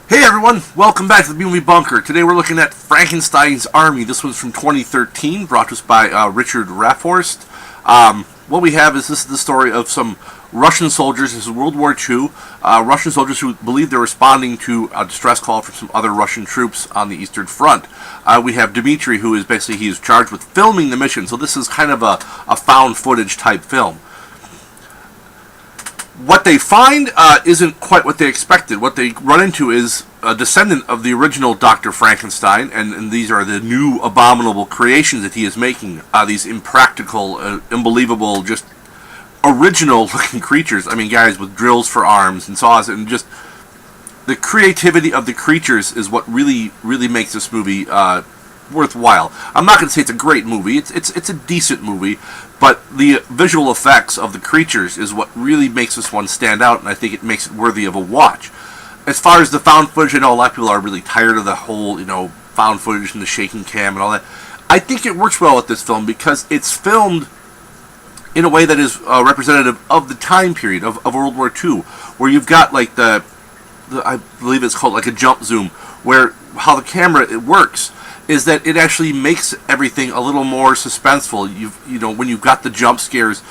Hey everyone, welcome back to the B-Movie Bunker. Today we're looking at Frankenstein's Army. This one's from 2013, brought to us by Richard Raforst. What we have is, this is the story of some Russian soldiers. This is World War II. Russian soldiers who believe they're responding to a distress call from some other Russian troops on the Eastern Front. We have Dmitri, who is basically, he's charged with filming the mission. So this is kind of a found footage type film. What they find isn't quite what they expected. What they run into is a descendant of the original Dr. Frankenstein, and these are the new abominable creations that he is making. These impractical, unbelievable, just original-looking creatures. I mean, guys with drills for arms and saws, and just the creativity of the creatures is what really makes this movie worthwhile. I'm not going to say it's a great movie. It's a decent movie, but the visual effects of the creatures is what really makes this one stand out, and I think it makes it worthy of a watch. As far as the found footage, I know a lot of people are really tired of the whole, found footage and the shaking cam and all that. I think it works well with this film because it's filmed in a way that is representative of the time period of World War II, where you've got like the I believe it's called like a jump zoom, where how the camera it works is that it actually makes everything a little more suspenseful. When you've got the jump scares,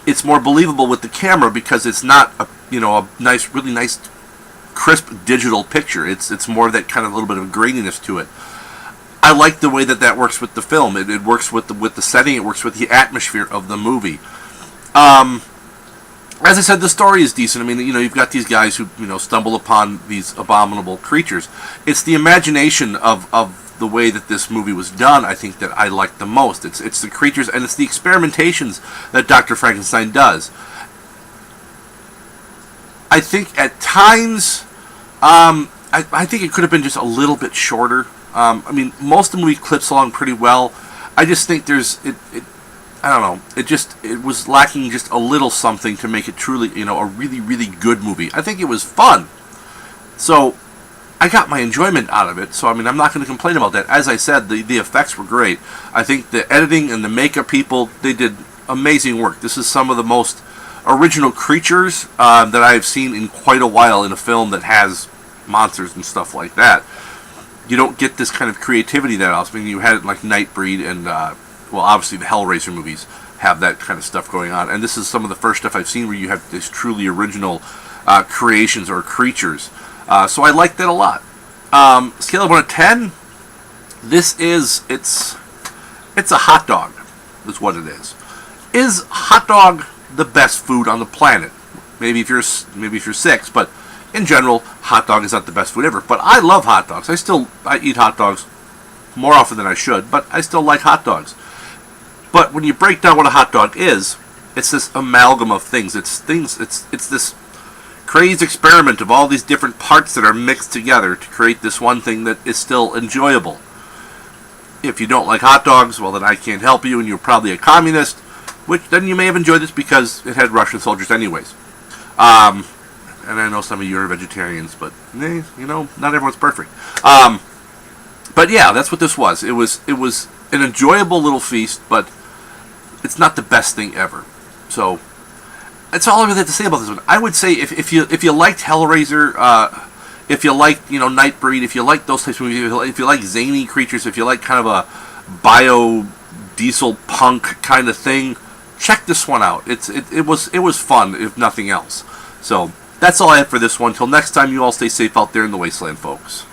it's more believable with the camera because it's not a really nice crisp digital picture. It's more of that kind of little bit of graininess to it. I like the way that works with the film. It works with the setting. It works with the atmosphere of the movie. As I said, the story is decent. I mean, you've got these guys who stumble upon these abominable creatures. It's the imagination of the way that this movie was done, I think, that I like the most. It's the creatures, and it's the experimentations that Dr. Frankenstein does. I think at times, I think it could have been just a little bit shorter. I mean, most of the movie clips along pretty well. I just think I don't know, it was lacking just a little something to make it truly, a really good movie. I think it was fun. So, I got my enjoyment out of it, so I mean, I'm not going to complain about that. As I said, the effects were great. I think the editing and the makeup people, they did amazing work. This is some of the most original creatures that I've seen in quite a while in a film that has monsters and stuff like that. You don't get this kind of creativity that else. I mean, you had it like Nightbreed and, well, obviously the Hellraiser movies have that kind of stuff going on. And this is some of the first stuff I've seen where you have this truly original creations or creatures. So I like that a lot. Scale of 1 to 10, it's a hot dog, is what it is. Is hot dog the best food on the planet? Maybe if you're 6, but in general, hot dog is not the best food ever. But I love hot dogs. I eat hot dogs more often than I should, but I still like hot dogs. But when you break down what a hot dog is, it's this amalgam of things. It's this crazy experiment of all these different parts that are mixed together to create this one thing that is still enjoyable. If you don't like hot dogs, well then I can't help you, and you're probably a communist, which then you may have enjoyed this because it had Russian soldiers anyways. And I know some of you are vegetarians, but not everyone's perfect. But yeah, that's what this was. It was an enjoyable little feast, but it's not the best thing ever. So that's all I really have to say about this one. I would say if you liked Hellraiser, if you liked Nightbreed, if you like those types of movies, if you like zany creatures, if you like kind of a biodiesel punk kind of thing, check this one out. It was fun, if nothing else. So that's all I have for this one. Till next time, you all stay safe out there in the wasteland, folks.